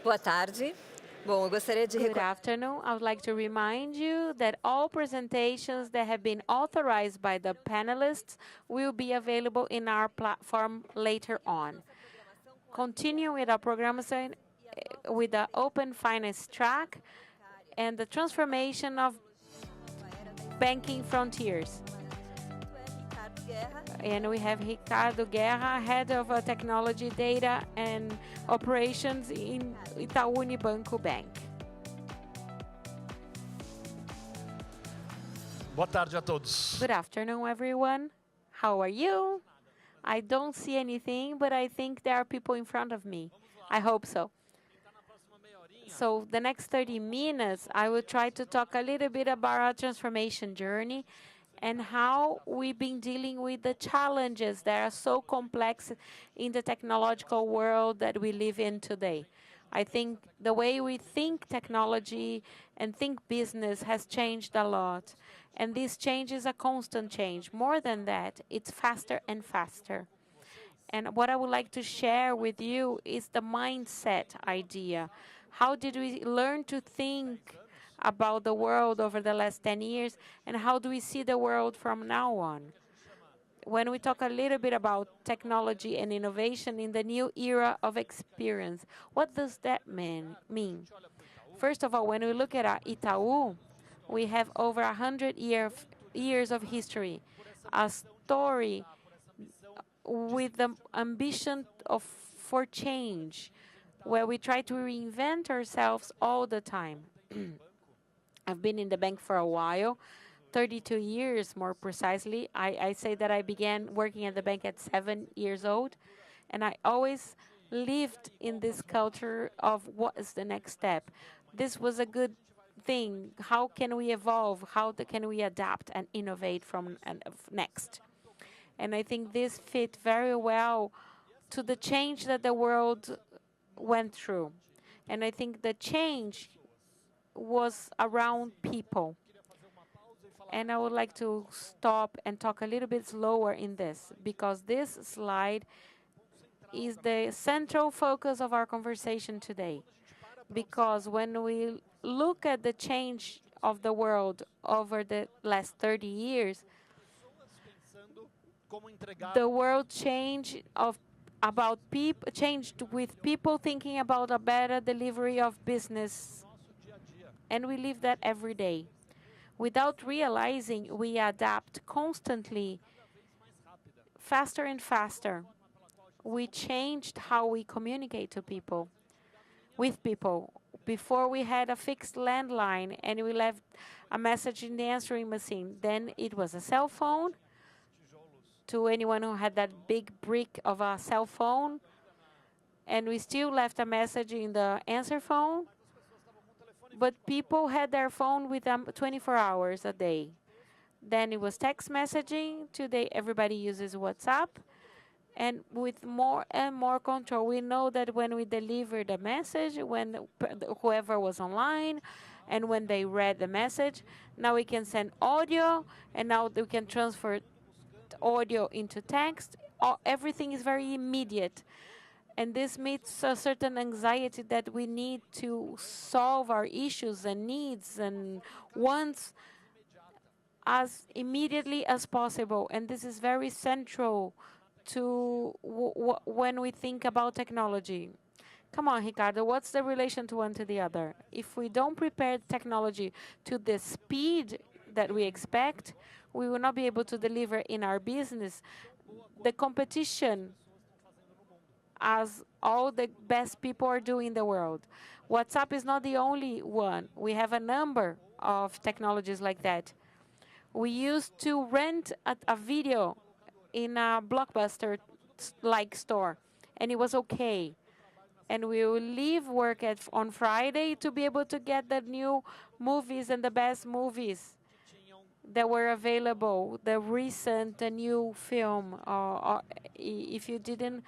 Boa tarde. Bom, eu gostaria de Good afternoon. I would like to remind you that all presentations that have been authorized by the panelists will be available in our platform later on. Continue with our programming with the open finance track and the transformation of banking frontiers. And we have Ricardo Guerra, Head of Technology, Data and Operations in Itaú Unibanco Bank. Boa tarde a todos. Good afternoon, everyone. How are you? I don't see anything, but I think there are people in front of me. I hope so. So the next 30 minutes, I will try to talk a little bit about our transformation journey and how we've been dealing with the challenges that are so complex in the technological world that we live in today. I think the way we think technology and think business has changed a lot. And this change is a constant change. More than that, it's faster and faster. And what I would like to share with you is the mindset idea. How did we learn to think about the world over the last 10 years, and how do we see the world from now on? When we talk a little bit about technology and innovation in the new era of experience, what does that mean? First of all, when we look at our Itaú, we have over 100 years of history, a story with the ambition for change, where we try to reinvent ourselves all the time. I've been in the bank for a while, 32 years more precisely. I say that I began working at the bank at 7 years old, and I always lived in this culture of what is the next step. This was a good thing. How can we evolve? How can we adapt and innovate from next? And I think this fit very well to the change that the world went through. And I think the change was around people. And I would like to stop and talk a little bit slower in this, because this slide is the central focus of our conversation today. Because when we look at the change of the world over the last 30 years, the world changed with people thinking about a better delivery of business, and we live that every day. Without realizing, we adapt constantly, faster and faster. We changed how we communicate to people, with people. Before we had a fixed landline and we left a message in the answering machine. Then it was a cell phone. To anyone who had that big brick of a cell phone, and we still left a message in the answer phone, but people had their phone with them 24 hours a day. Then it was text messaging. Today, everybody uses WhatsApp, and with more and more control. We know that when we deliver the message, when whoever was online, and when they read the message, now we can send audio, and now we can transfer audio into text. Everything is very immediate. And this meets a certain anxiety that we need to solve our issues and needs and wants as immediately as possible. And this is very central to when we think about technology. Come on, Ricardo, what's the relation to one to the other? If we don't prepare technology to the speed that we expect, we will not be able to deliver in our business the competition as all the best people are doing in the world. WhatsApp is not the only one. We have a number of technologies like that. We used to rent a video in a Blockbuster-like store, and it was okay. And we will leave work on Friday to be able to get the new movies and the best movies that were available, the recent new film. Or if you didn't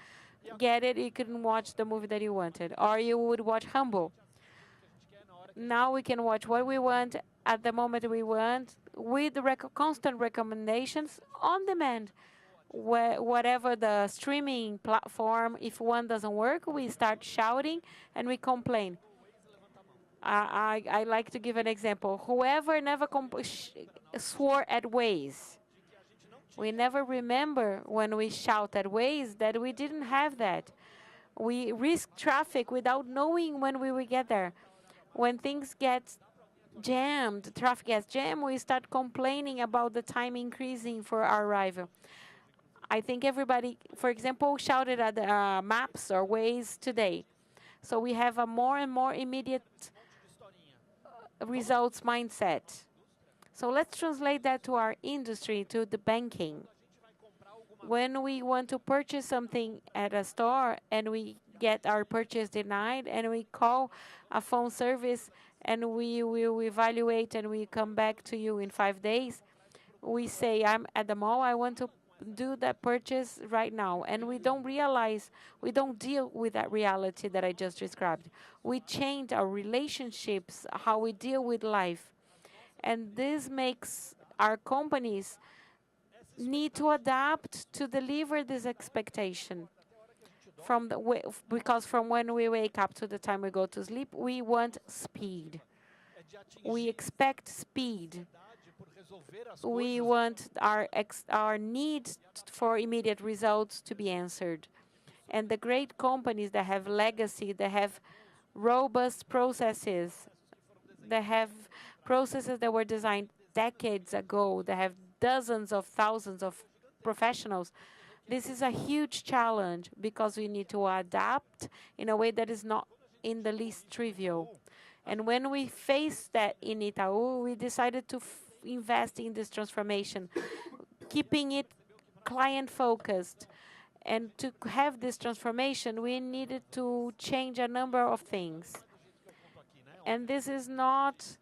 get it, you couldn't watch the movie that you wanted. Or you would watch Humble. Now we can watch what we want at the moment we want with constant recommendations on demand. whatever the streaming platform, if one doesn't work, we start shouting and we complain. I like to give an example. Whoever never swore at Waze, we never remember when we shout at Waze that we didn't have that. We risk traffic without knowing when we will get there. When things get jammed, traffic gets jammed, we start complaining about the time increasing for our arrival. I think everybody, for example, shouted at maps or Waze today. So we have a more and more immediate results mindset. So let's translate that to our industry, to the banking. When we want to purchase something at a store and we get our purchase denied and we call a phone service and we will evaluate and we come back to you in 5 days, we say, I'm at the mall, I want to do that purchase right now. And we don't realize, we don't deal with that reality that I just described. We change our relationships, how we deal with life. And this makes our companies need to adapt to deliver this expectation. Because from when we wake up to the time we go to sleep, we want speed. We expect speed. We want our need for immediate results to be answered. And the great companies that have legacy, that have robust processes, that have processes that were designed decades ago, that have dozens of thousands of professionals, this is a huge challenge because we need to adapt in a way that is not in the least trivial. And when we faced that in Itaú, we decided to invest in this transformation, keeping it client-focused. And to have this transformation, we needed to change a number of things. And this is not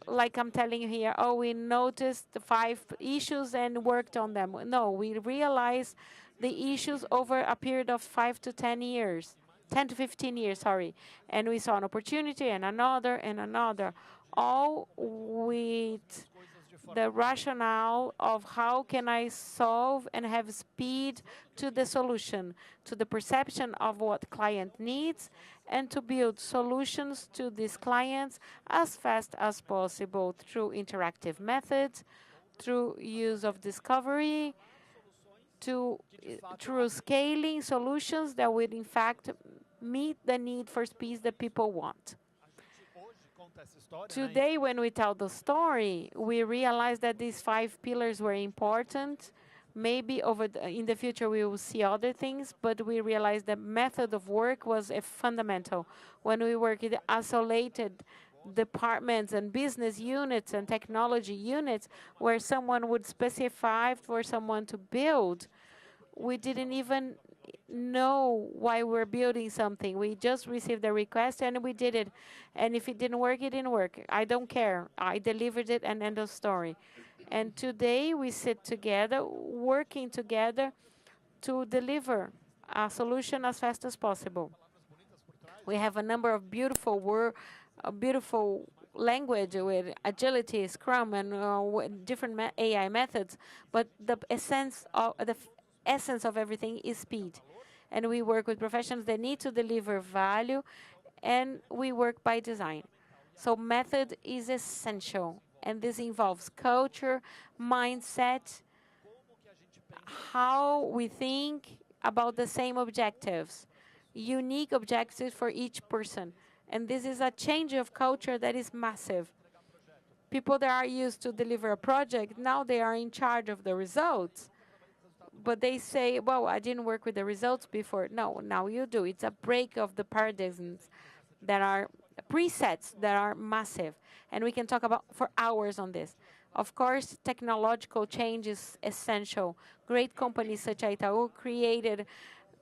like I'm telling you here, oh, we noticed the 5 issues and worked on them. No, we realized the issues over a period of 5 to 10 years, 10 to 15 years, sorry. And we saw an opportunity and another, all with the rationale of how can I solve and have speed to the solution, to the perception of what client needs, and to build solutions to these clients as fast as possible through interactive methods, through use of discovery, through scaling solutions that would in fact meet the need for speed that people want. Today, when we tell the story, we realize that these 5 pillars were important. Maybe in the future we will see other things, but we realized the method of work was fundamental. When we work in isolated departments and business units and technology units where someone would specify for someone to build, we didn't even know why we're building something. We just received the request and we did it. And if it didn't work, it didn't work. I don't care. I delivered it and end of story. And today we sit together, working together to deliver a solution as fast as possible. We have a number of beautiful language with agility, Scrum, and different AI methods, but the essence of everything is speed. And we work with professionals that need to deliver value, and we work by design. So method is essential, and this involves culture, mindset, how we think about the same objectives, unique objectives for each person. And this is a change of culture that is massive. People that are used to deliver a project, now they are in charge of the results. But they say, well, I didn't work with the results before. No, now you do. It's a break of the paradigms that are presets that are massive. And we can talk about for hours on this. Of course, technological change is essential. Great companies such as Itaú created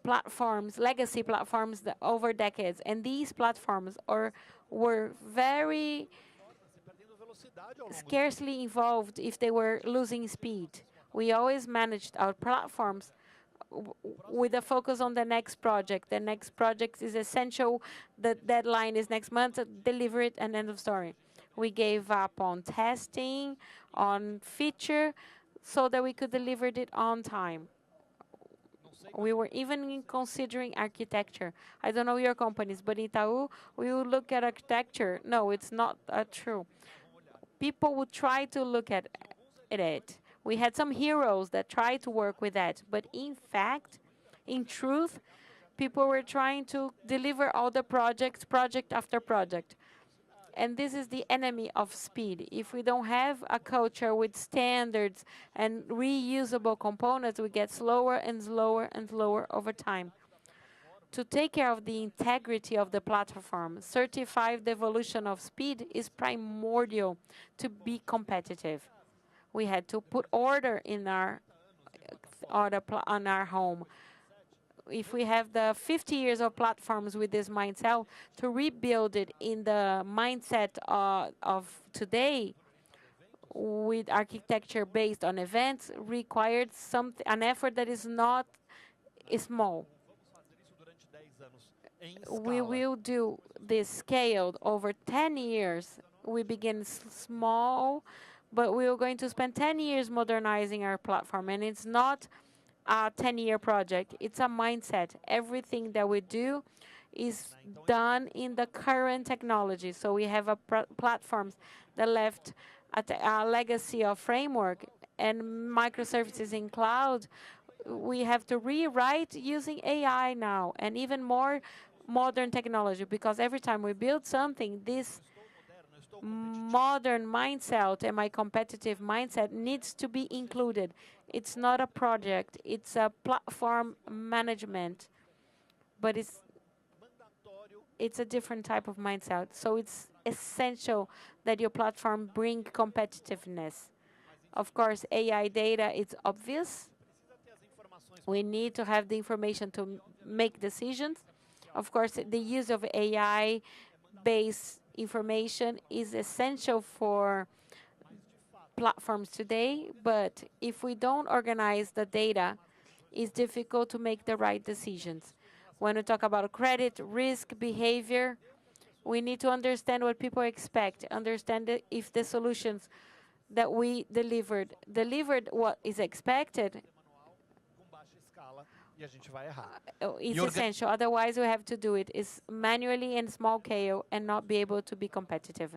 platforms, legacy platforms over decades. And these platforms were very scarcely involved if they were losing speed. We always managed our platforms with a focus on the next project. The next project is essential. The deadline is next month. Deliver it and end of story. We gave up on testing, on feature, so that we could deliver it on time. We were even considering architecture. I don't know your companies, but Itaú, we will look at architecture. No, it's not true. People would try to look at it. We had some heroes that tried to work with that, but in fact, in truth, people were trying to deliver all the projects, project after project. And this is the enemy of speed. If we don't have a culture with standards and reusable components, we get slower and slower and slower over time. To take care of the integrity of the platform, certify the evolution of speed is primordial to be competitive. We had to put order in our on our home. If we have the 50 years of platforms with this mindset, to rebuild it in the mindset of today with architecture based on events required an effort that is not small. We will do this scaled over 10 years. We begin small, but we are going to spend 10 years modernizing our platform, and it's not a 10-year project. It's a mindset. Everything that we do is done in the current technology. So we have platforms that left a legacy of framework and microservices in cloud. We have to rewrite using AI now and even more modern technology, because every time we build something, this modern mindset and my competitive mindset needs to be included. It's not a project, it's a platform management, but it's a different type of mindset. So it's essential that your platform bring competitiveness. Of course, AI data, it's obvious. We need to have the information to make decisions. Of course, the use of AI-based information is essential for platforms today, but if we don't organize the data, it's difficult to make the right decisions. When we talk about credit, risk, behavior, we need to understand what people expect, understand if the solutions that we delivered what is expected. It's essential. Otherwise, we have to do it is manually and small scale and not be able to be competitive.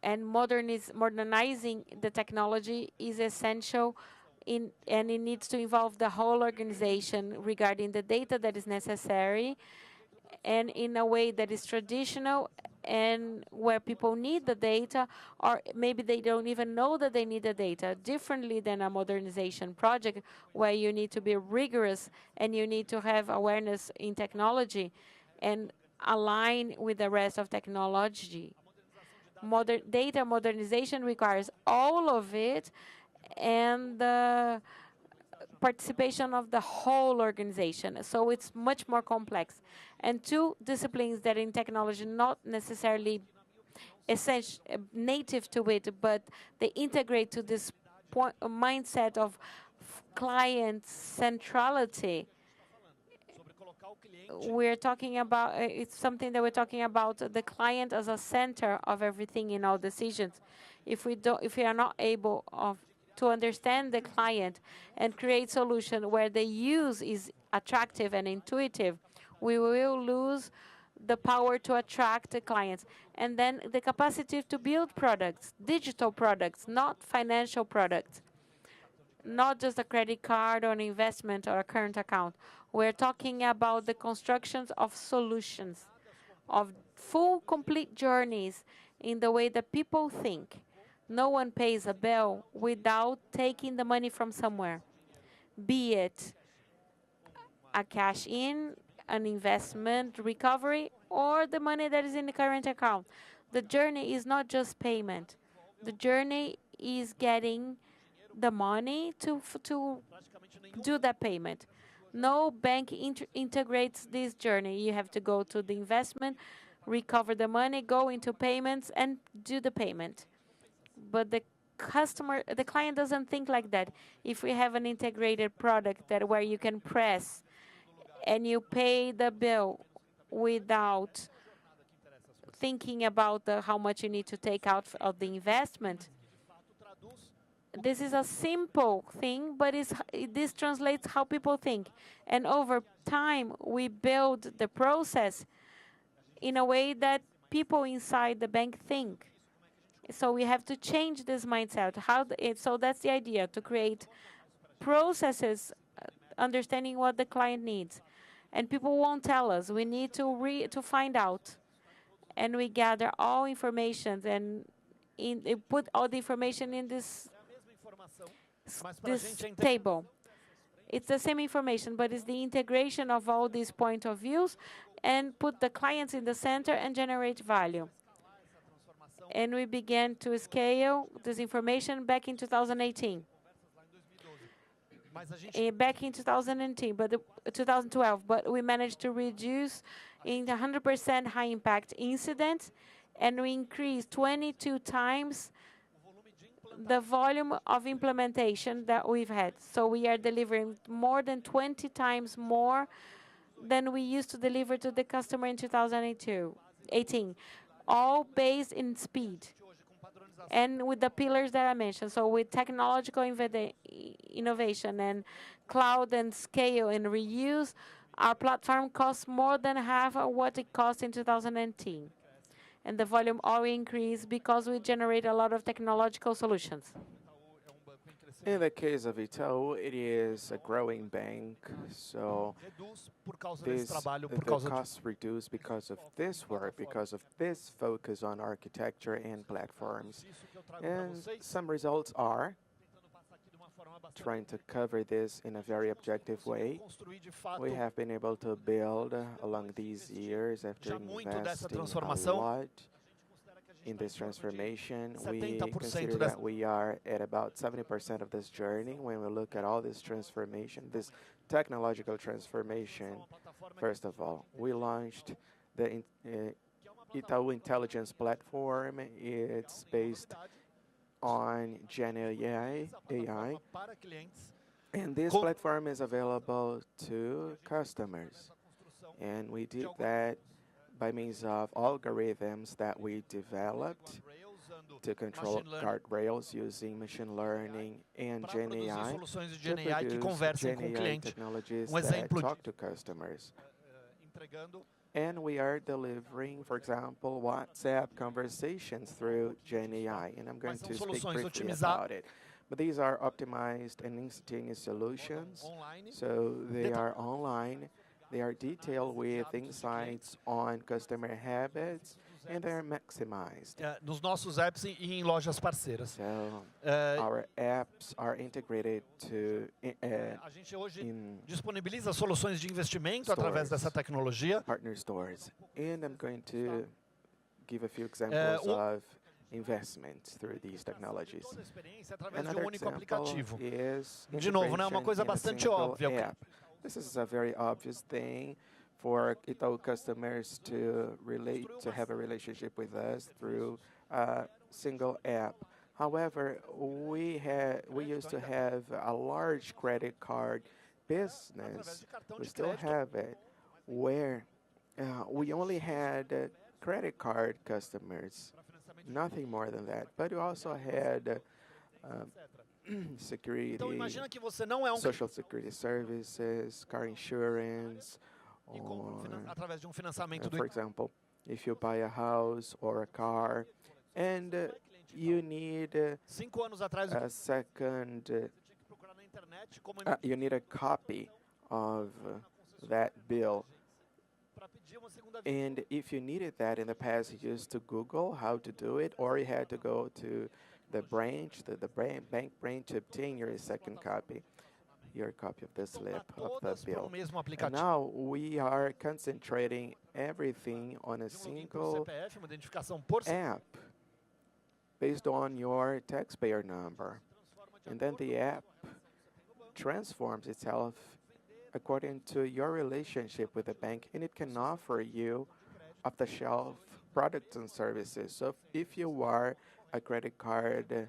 And modernizing the technology is essential, and it needs to involve the whole organization regarding the data that is necessary, and in a way that is traditional and where people need the data, or maybe they don't even know that they need the data, differently than a modernization project where you need to be rigorous and you need to have awareness in technology and align with the rest of technology. Data modernization requires all of it and the participation of the whole organization. So it's much more complex. And two disciplines that in technology not necessarily native to it, but they integrate to this mindset of client centrality. We're talking about, it's something that we're talking about the client as a center of everything in all decisions. If we are not able to understand the client and create solution where the use is attractive and intuitive, we will lose the power to attract the clients. And then the capacity to build products, digital products, not financial products, not just a credit card or an investment or a current account. We're talking about the constructions of solutions, of full, complete journeys in the way that people think. No one pays a bill without taking the money from somewhere, be it a cash in, an investment recovery, or the money that is in the current account. The journey is not just payment. The journey is getting the money to do that payment. No bank integrates this journey. You have to go to the investment, recover the money, go into payments, and do the payment. But the client doesn't think like that. If we have an integrated product where you can press and you pay the bill without thinking about how much you need to take out of the investment, this is a simple thing, but this translates how people think. And over time, we build the process in a way that people inside the bank think. So we have to change this mindset. So that's the idea, to create processes, understanding what the client needs. And people won't tell us. We need to find out. And we gather all information and put all the information in this table. It's the same information, but it's the integration of all these point of views and put the clients in the center and generate value. And we began to scale this information back in 2018. Back in 2018, 2012, but we managed to reduce in 100% high impact incidents, and we increased 22 times the volume of implementation that we've had. So we are delivering more than 20 times more than we used to deliver to the customer in 2018, all based in speed and with the pillars that I mentioned. So with technological innovation and cloud and scale and reuse, our platform costs more than half of what it cost in 2018. And the volume all increased because we generate a lot of technological solutions. In the case of Itaú, it is a growing bank, so the costs reduce because of this work, because of this focus on architecture and platforms. And some results are, trying to cover this in a very objective way, we have been able to build along these years after investing a lot in this transformation. We consider that we are at about 70% of this journey when we look at all this transformation, this technological transformation. First of all, we launched the Itaú Intelligence Platform. It's based on Gen AI, and this platform is available to customers. And we did that by means of algorithms that we developed to control guardrails using machine learning and Gen AI to produce Gen AI technologies that talk to customers. And we are delivering, for example, WhatsApp conversations through Gen AI, and I'm going to speak briefly about it. But these are optimized and instantaneous solutions, so they are online. They are detailed with insights on customer habits, and they are maximized. Nos nossos apps e em lojas parceiras. So our apps are integrated to A gente hoje disponibiliza soluções de investimento através dessa tecnologia. Partner stores, and I'm going to give a few examples of investments through these technologies. Another example is de novo, né, uma coisa bastante óbvia. This is a very obvious thing for Itaú customers to have a relationship with us through a single app. However, we used to have a large credit card business. We still have it, where we only had credit card customers, nothing more than that. But we also had security, social security services, car insurance, or, for example, if you buy a house or a car and you need a you need a copy of that bill. And if you needed that in the past, you used to Google how to do it, or you had to go to the branch, the bank branch, to obtain your second copy, your copy of the slip of the bill. And now we are concentrating everything on a single app based on your taxpayer number. And then the app transforms itself according to your relationship with the bank, and it can offer you off-the-shelf products and services. So if you are a credit card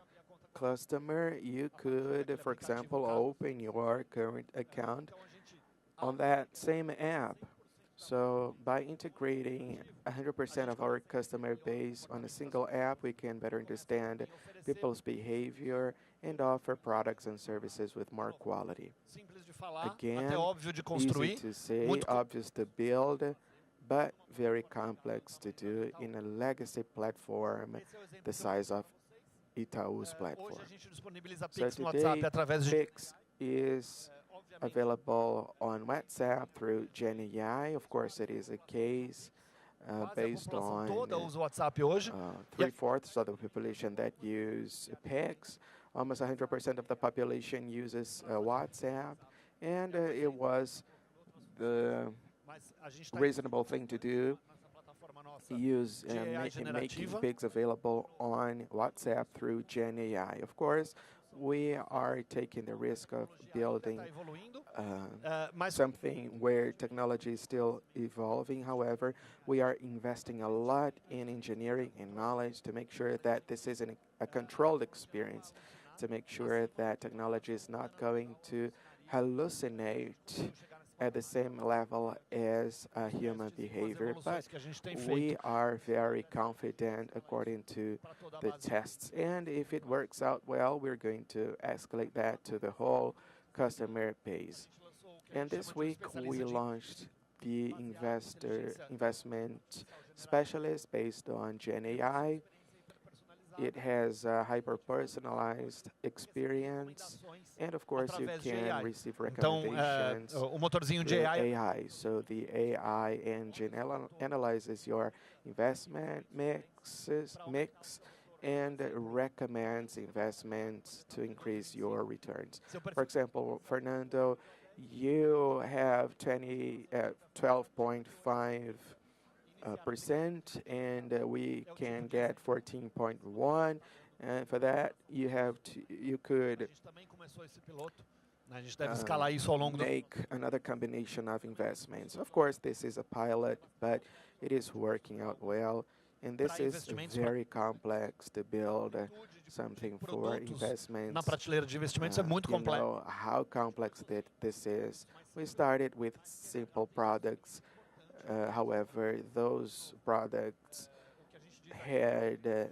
customer, you could, for example, open your current account on that same app. So by integrating 100% of our customer base on a single app, we can better understand people's behavior and offer products and services with more quality. Simples de falar, Again, até óbvio de easy construir, to say, muito obvious to build, but very complex to do in a legacy platform Esse é o exemplo the que size of Itaú's hoje platform. a gente disponibiliza So Pix no today, WhatsApp através de Pix is obviamente, available on WhatsApp through GenAI. Of course, it is a case quase a based população on toda usa o WhatsApp hoje. three-fourths of the population that use Pix. Almost 100% of the population uses WhatsApp, and it was the Mas a gente está reasonable thing to do. nessa plataforma nossa Use de AI making generativa. Pix available on WhatsApp through GenAI. Of course, we are taking the risk of building Está evoluindo, mas something where technology is still evolving. However, we are investing a lot in engineering and knowledge to make sure that this is a controlled experience, to make sure that technology is not going to hallucinate at the same level as human behavior. But que a gente tem we feito are very confident according to para toda a the base. tests. And if it works out well, we're going to escalate that to the whole customer base. And this week, we launched the investment specialist based on GenAI. It has a hyper-personalized experience, and of course, you através de can AI. receive Então, recommendations o motorzinho de through AI AI. So the AI engine analyzes your investment mix and recommends investments to increase your returns. For example, Fernando, you have 12.5 percent, and we can get 14.1. And for that, you could a gente também começou esse piloto. A gente deve escalar isso ao longo do make another combination of investments. Of course, this is a pilot, but it is working out well. And this Para is investimentos, very complex to build something for produtos investments. na prateleira de investimentos é muito You complexo. know how complex this is. We started with simple products. However, those products had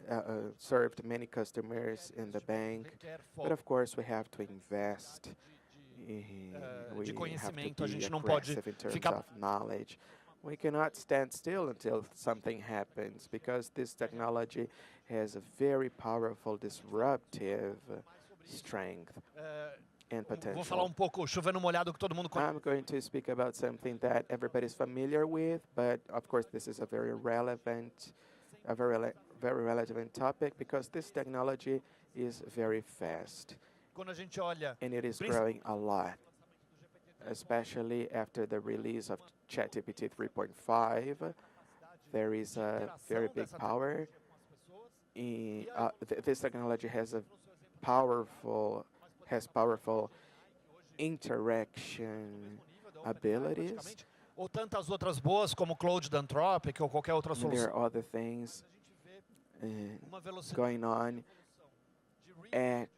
served many customers in the bank. But of course, we have to invest. We de have conhecimento, to a be gente não pode aggressive in terms ficar of knowledge. We cannot stand still until something happens, because this technology has a very powerful disruptive strength and Vou falar potential. pouco chovendo molhado que todo mundo conhece. I'm going to speak about something that everybody's familiar with, but of course this is a very relevant topic, because this technology is very fast Quando a gente olha, and it is growing a lot, especially after the release of ChatGPT 3.5. There is a very big power. This technology has powerful interaction abilities. ou tantas outras boas como Cloud da Anthropic ou qualquer outra And there solução. are other things Uma velocidade going on at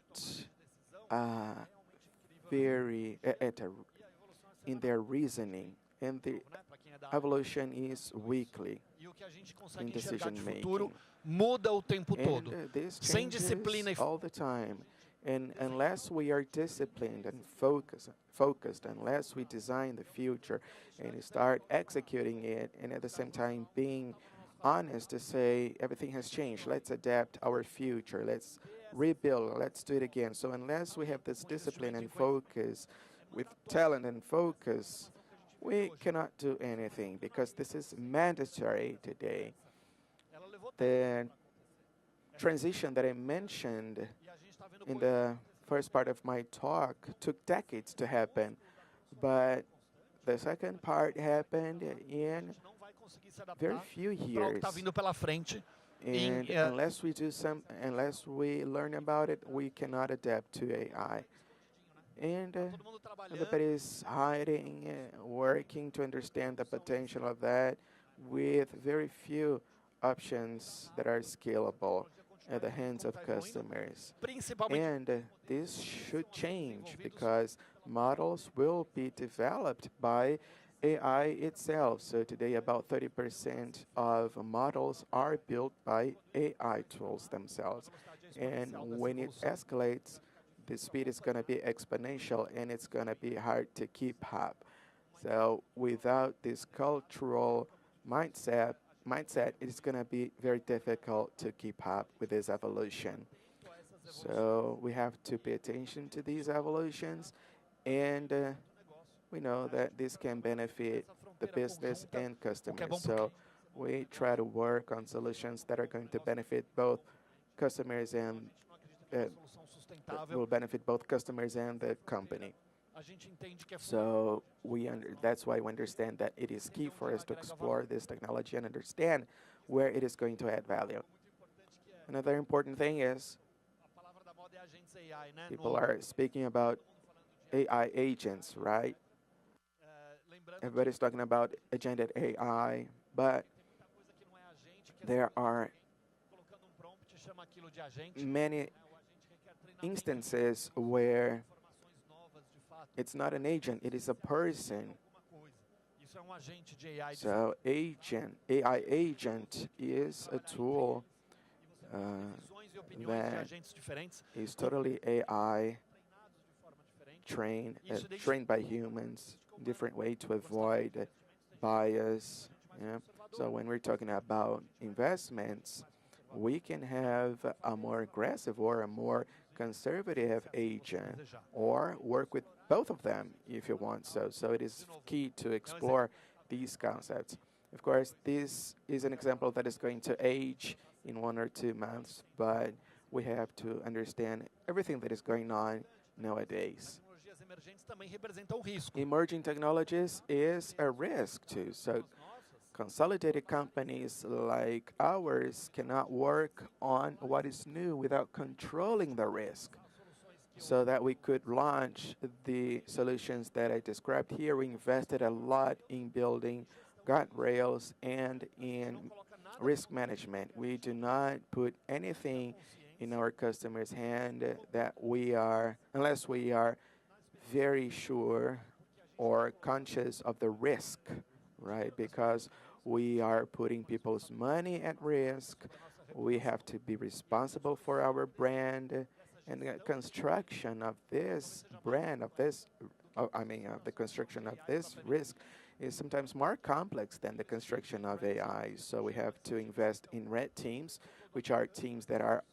in their reasoning, and the para quem é da área. evolution is weekly E o que a gente in consegue enxergar decision de futuro making. muda o tempo todo. And this Sem changes disciplina e all the time. And unless we are disciplined and focused, unless we design the future and start executing it, and at the same time being honest to say everything has changed, let's adapt our future, let's rebuild, let's do it again. So unless we have this discipline and focus, with talent and focus, we cannot do anything, because this is mandatory today. Ela levou The transition that I mentioned e a gente está vendo in the first part of my talk took decades to happen, but the second part happened in não vai conseguir se very adaptar few para o que years. está vindo pela frente. And unless we learn about it, we cannot adapt to AI. And Todo mundo trabalhando. everybody's hiding, working to understand the potential of that, with very few options that are scalable at the hands of customers. Principalmente And this should change, because models will be developed by AI itself. So today, about 30% of models are built by AI tools themselves. And when it escalates, the speed is going to be exponential and it's going to be hard to keep up. So without this cultural mindset, it's going to be very difficult to keep up with this evolution. So we have to pay attention to these evolutions, and we know that this can benefit the business and customers. So we try to work on solutions that are going to benefit both customers and that will benefit both customers and the company. So that's why we understand that it is key for us to explore this technology and understand where it is going to add value. Another important thing is people are speaking about AI agents, right? Everybody's talking about agentic AI, but there are many instances where it's not an agent, it is a person. So AI agent is a tool that is totally AI trained by humans, different way to avoid bias. Yeah. So when we're talking about investments, we can have a more aggressive or a more conservative agent, or work with both of them if you want. So it is key to explore these concepts. Of course, this is an example that is going to age in 1 or 2 months, but we have to understand everything that is going on nowadays. Emerging technologies is a risk too. So consolidated companies like ours cannot work on what is new without controlling the risk. So that we could launch the solutions that I described here, we invested a lot in building guardrails and in risk management. We do not put anything in our customers' hand that unless we are very sure or conscious of the risk, right? Because we are putting people's money at risk. We have to be responsible for our brand, and the construction of this brand, the construction of this risk is sometimes more complex than the construction of AI. So we have to invest in red teams, which are teams that are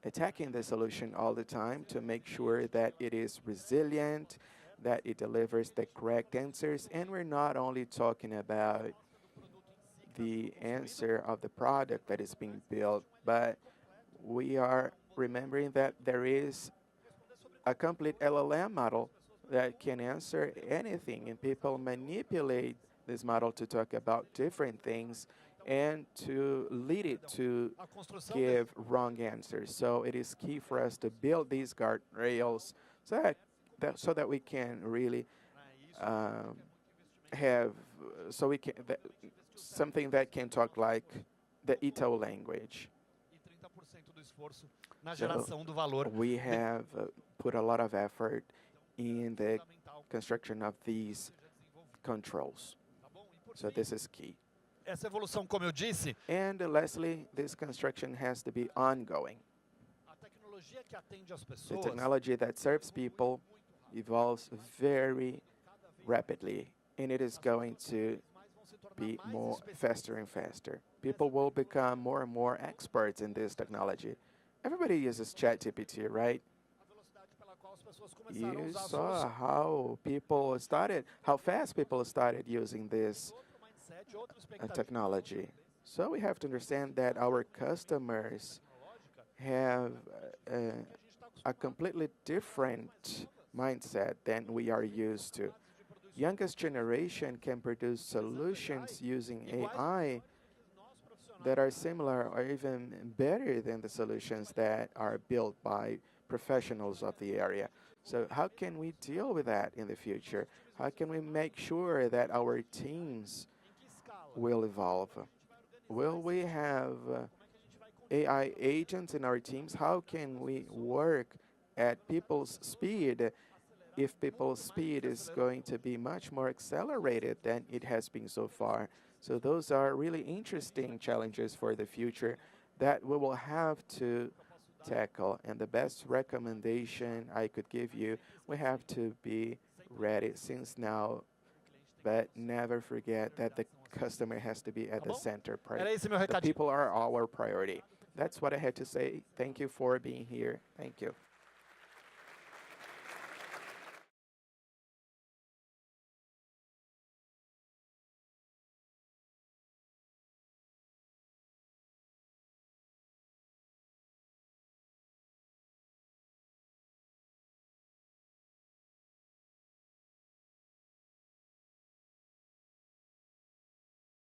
attacking the solution all the time to make sure that it is resilient, that it delivers the correct answers. And we're not only talking about the answer of the product that is being built, but we are remembering that there is a complete LLM model that can answer anything, and people manipulate this model to talk about different things and to lead it to give wrong answers. So it is key for us to build these guardrails so that we can really something that can talk like the Ito language. So we have put a lot of effort in the construction of these controls. So this is key. And lastly, this construction has to be ongoing. The technology that serves people evolves very rapidly, and it is going to be faster and faster. People will become more and more experts in this technology. Everybody uses ChatGPT, right? You saw how fast people started using this technology. So we have to understand that our customers have a completely different mindset than we are used to. Youngest generation can produce solutions using AI that are similar or even better than the solutions that are built by professionals of the area. So how can we deal with that in the future? How can we make sure that our teams will evolve? Will we have AI agents in our teams? How can we work at people's speed if people's speed is going to be much more accelerated than it has been so far? So those are really interesting challenges for the future that we will have to tackle. And the best recommendation I could give you, we have to be ready since now, but never forget that the customer has to be at the center. Era esse meu The recadinho. people are our priority. That's what I had to say. Thank you for being here. Thank you.